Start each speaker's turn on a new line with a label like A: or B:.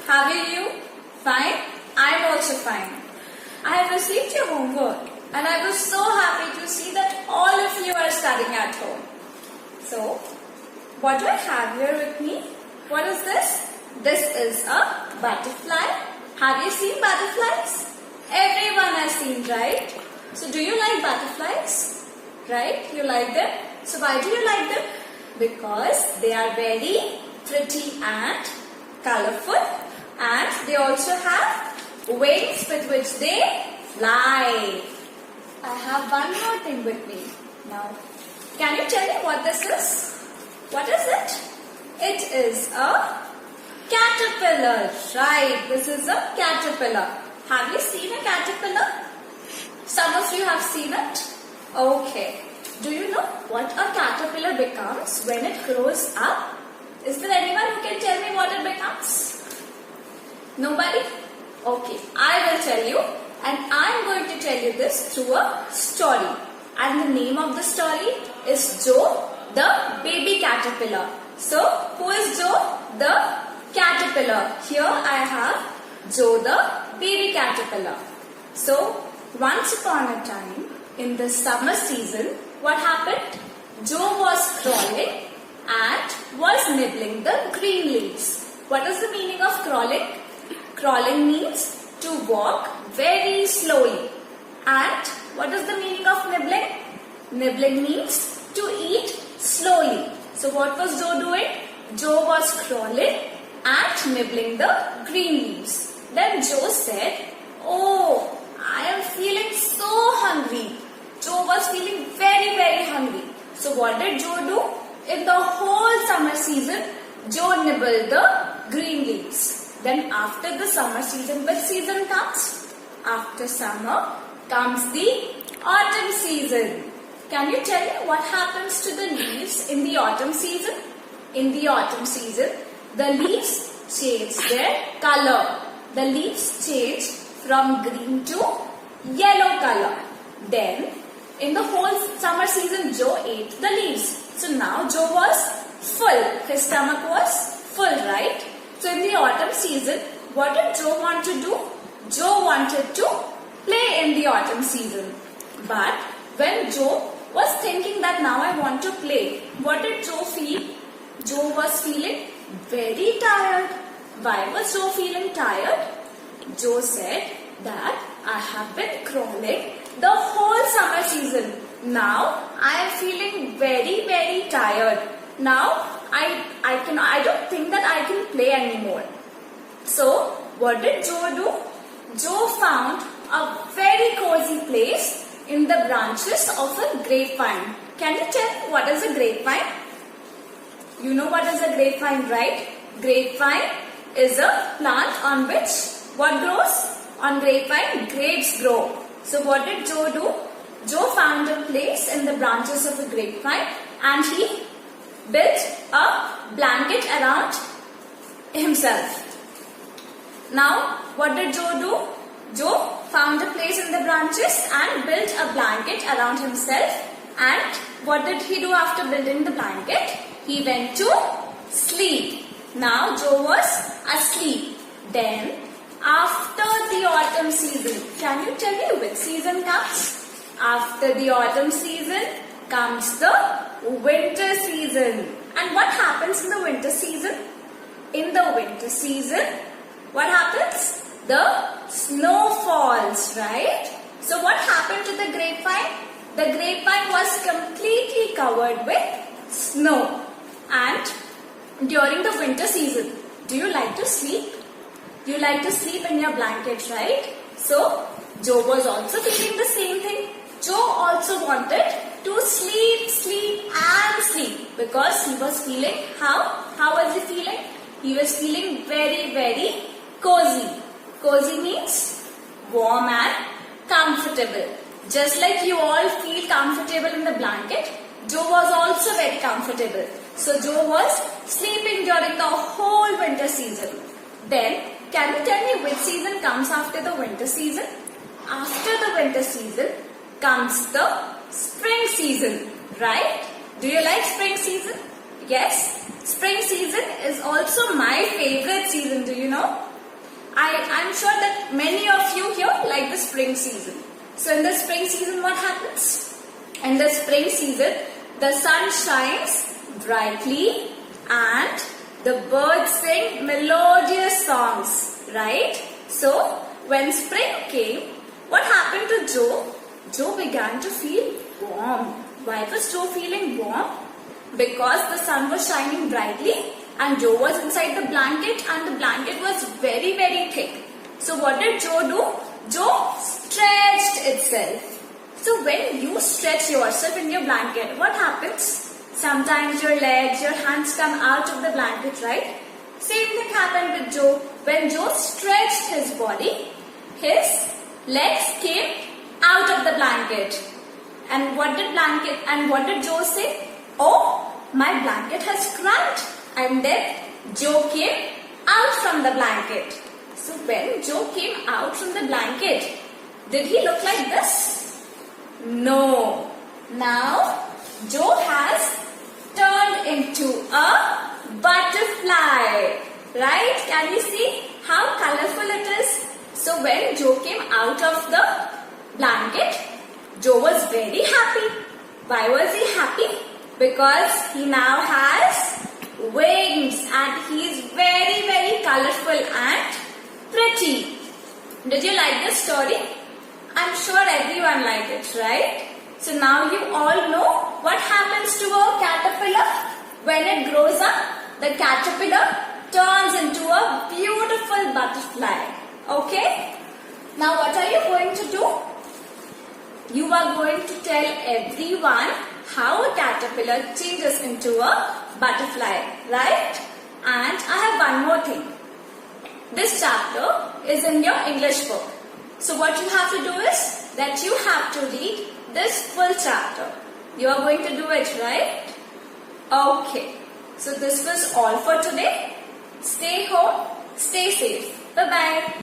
A: How are you? Fine? I'm also fine. I have received your homework and I was so happy to see that all of you are studying at home. So, what do I have here with me? What is this? This is a butterfly. Have you seen butterflies? Everyone has seen, right? So, do you like butterflies? Right? You like them? So, why do you like them? Because they are very pretty and colorful, and they also have wings with which they fly. I have one more thing with me. Now, can you tell me what this is? What is it? It is a caterpillar. Right, this is a caterpillar. Have you seen a caterpillar? Some of you have seen it? Okay. Do you know what a caterpillar becomes when it grows up? Is there anyone who can tell me what it becomes? Nobody? Okay, I will tell you, and I am going to tell you this through a story. And the name of the story is Joe the baby caterpillar. So, who is Joe the caterpillar? Here I have Joe the baby caterpillar. So, once upon a time, in the summer season, what happened? Joe was crawling and was nibbling the green leaves. What is the meaning of crawling? Crawling means to walk very slowly. And what is the meaning of nibbling? Nibbling means to eat slowly. So what was Joe doing? Joe was crawling and nibbling the green leaves. Then Joe said, "Oh, I am feeling so hungry." Joe was feeling very hungry. So what did Joe do? In the whole summer season, Joe nibbled the green leaves. Then after the summer season, which season comes? After summer comes the autumn season. Can you tell me what happens to the leaves in the autumn season? In the autumn season, the leaves change their color. The leaves change from green to yellow color. Then, in the whole summer season, Joe ate the leaves. So now Joe was full. His stomach was full, right? So in the autumn season, what did Joe want to do? Joe wanted to play in the autumn season. But when Joe was thinking that now I want to play, what did Joe feel? Joe was feeling very tired. Why was Joe feeling tired? Joe said that I have been crawling the whole summer season. Now I am feeling very tired. Now I don't think that I can play anymore. So what did Joe do? Joe found a very cozy place in the branches of a grapevine. Can you tell me what is a grapevine? You know what is a grapevine, right? Grapevine is a plant on which what grows? On grapevine, grapes grow. So what did Joe do? Joe found a place in the branches of a grapevine and he built a blanket around himself. Now, what did Joe do? Joe found a place in the branches and built a blanket around himself. And what did he do after building the blanket? He went to sleep. Now, Joe was asleep. Then, after the autumn season, can you tell me which season comes? After the autumn season comes the winter season. And what happens in the winter season? In the winter season, what happens? The snow falls, right? So what happened to the grapevine? The grapevine was completely covered with snow. And during the winter season, do you like to sleep? You like to sleep in your blanket, right? So, Joe was also feeling the same thing. Joe also wanted to sleep and sleep because he was feeling how was he feeling? He was feeling very cozy. Cozy means warm and comfortable. Just like you all feel comfortable in the blanket, Joe was also very comfortable. So Joe was sleeping during the whole winter season. Then, can you tell me which season comes after the winter season? After the winter season comes the spring season, right? Do you like spring season? Yes, spring season is also my favorite season, do you know? I'm sure that many of you here like the spring season. So in the spring season, what happens? In the spring season, the sun shines brightly and the birds sing melodious songs, right? So when spring came, what happened to Joe? Joe began to feel warm. Why was Joe feeling warm? Because the sun was shining brightly and Joe was inside the blanket and the blanket was very, very thick. So what did Joe do? Joe stretched itself. So when you stretch yourself in your blanket, what happens? Sometimes your legs, your hands come out of the blanket, right? Same thing happened with Joe. When Joe stretched his body, his legs came out of the blanket. And what did Joe say? Oh, my blanket has cracked. And then Joe came out from the blanket. So when Joe came out from the blanket, did he look like this? No. Now Joe has turned into a butterfly. Right? Can you see how colorful it is? So when Joe came out of the blanket, Joe was very happy. Why was he happy? Because he now has wings and he is very, very colorful and pretty. Did you like this story? I'm sure everyone liked it, right? So now you all know what happens to a caterpillar. When it grows up, the caterpillar turns into a beautiful butterfly. Okay? Now what are you going to do? You are going to tell everyone how a caterpillar changes into a butterfly, right? And I have one more thing. This chapter is in your English book. So what you have to do is that you have to read this full chapter. You are going to do it, right? Okay. So this was all for today. Stay home, stay safe. Bye-bye.